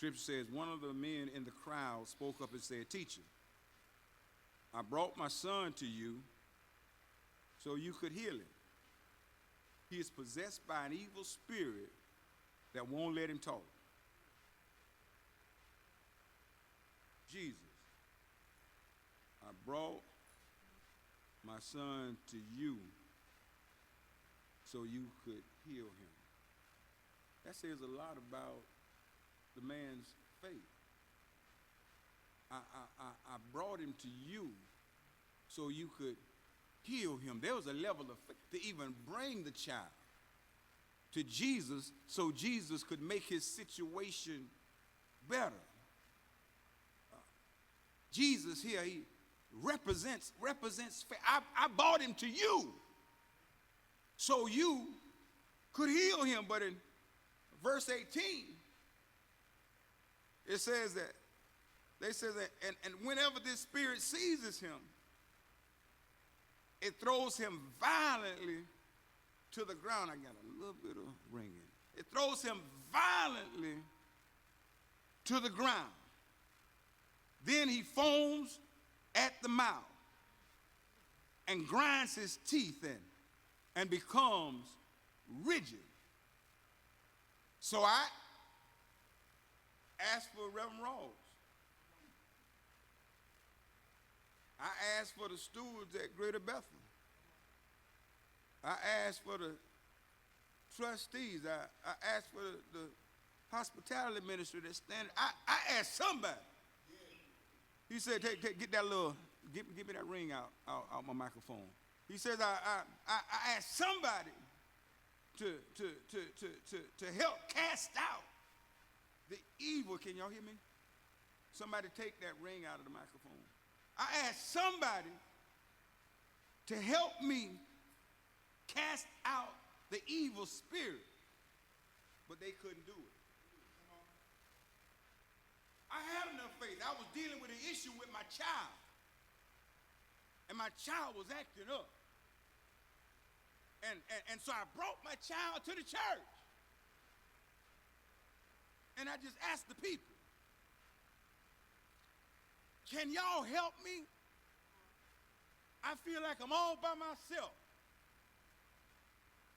Scripture says, one of the men in the crowd spoke up and said, "Teacher, I brought my son to you so you could heal him. He is possessed by an evil spirit that won't let him talk." Jesus, I brought my son to you so you could heal him. That says a lot about the man's faith. I brought him to you so you could heal him. There was a level of faith to even bring the child to Jesus so Jesus could make his situation better. Jesus here, he represents faith. I brought him to you so you could heal him. But in verse 18, it says that, and whenever this spirit seizes him, it throws him violently to the ground. I got a little bit of ringing. It throws him violently to the ground. Then he foams at the mouth and grinds his teeth in and becomes rigid. So I asked for Reverend Rawls. I asked for the stewards at Greater Bethel. I asked for the trustees. I asked for the hospitality ministry that's standing. I asked somebody. He said, get that little, give me that ring out my microphone. He says, I asked somebody to help cast out the evil. Can y'all hear me? Somebody take that ring out of the microphone. I asked somebody to help me cast out the evil spirit, but they couldn't do it. I had enough faith. I was dealing with an issue with my child, and my child was acting up. And so I brought my child to the church, and I just asked the people, can y'all help me? I feel like I'm all by myself.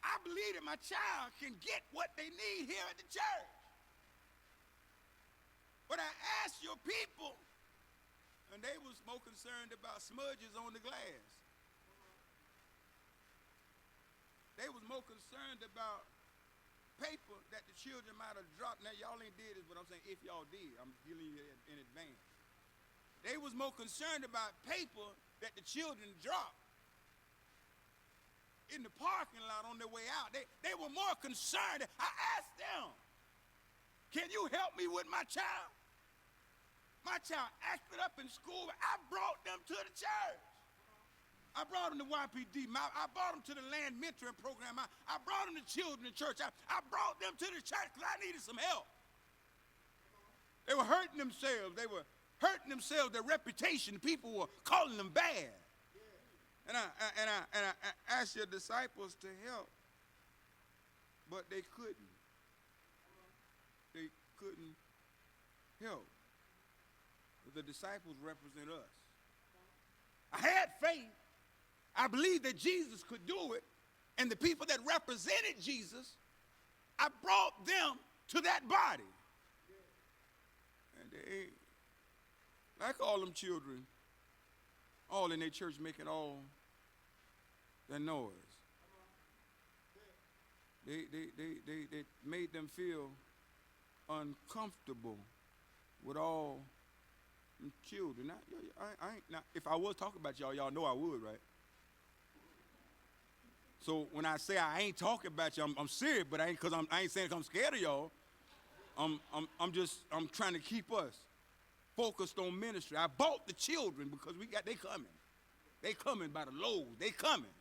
I believe that my child can get what they need here at the church. But I asked your people, and they was more concerned about smudges on the glass. They was more concerned about paper that the children might have dropped. Now, y'all ain't did this, but I'm saying if y'all did, I'm giving you in advance. They was more concerned about paper that the children dropped in the parking lot on their way out. They were more concerned. I asked them, can you help me with my child? My child acted up in school. I brought them to the church. I brought them to YPD. I brought them to the land mentoring program. I brought them to children in church. I brought them to the church because I needed some help. They were hurting themselves. They were hurting themselves, their reputation. People were calling them bad. And I asked your disciples to help, but they couldn't. They couldn't help. The disciples represent us. I had faith. I believed that Jesus could do it. And the people that represented Jesus, I brought them to that body. And they, like all them children, all in their church making all that noise. They made them feel uncomfortable with all them children. I ain't, now, if I was talking about y'all know I would, right? So when I say I ain't talking about you, I'm serious, but I ain't saying 'cause I'm scared of y'all. I'm trying to keep us focused on ministry. I bought the children because they coming. They coming by the load. They coming.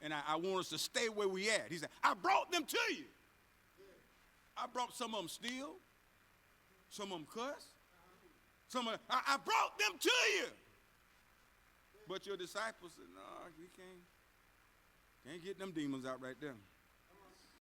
And I want us to stay where we at. He said, I brought them to you. I brought some of them steal. Some of them cuss. I brought them to you. But your disciples said, no, we can't get them demons out right there.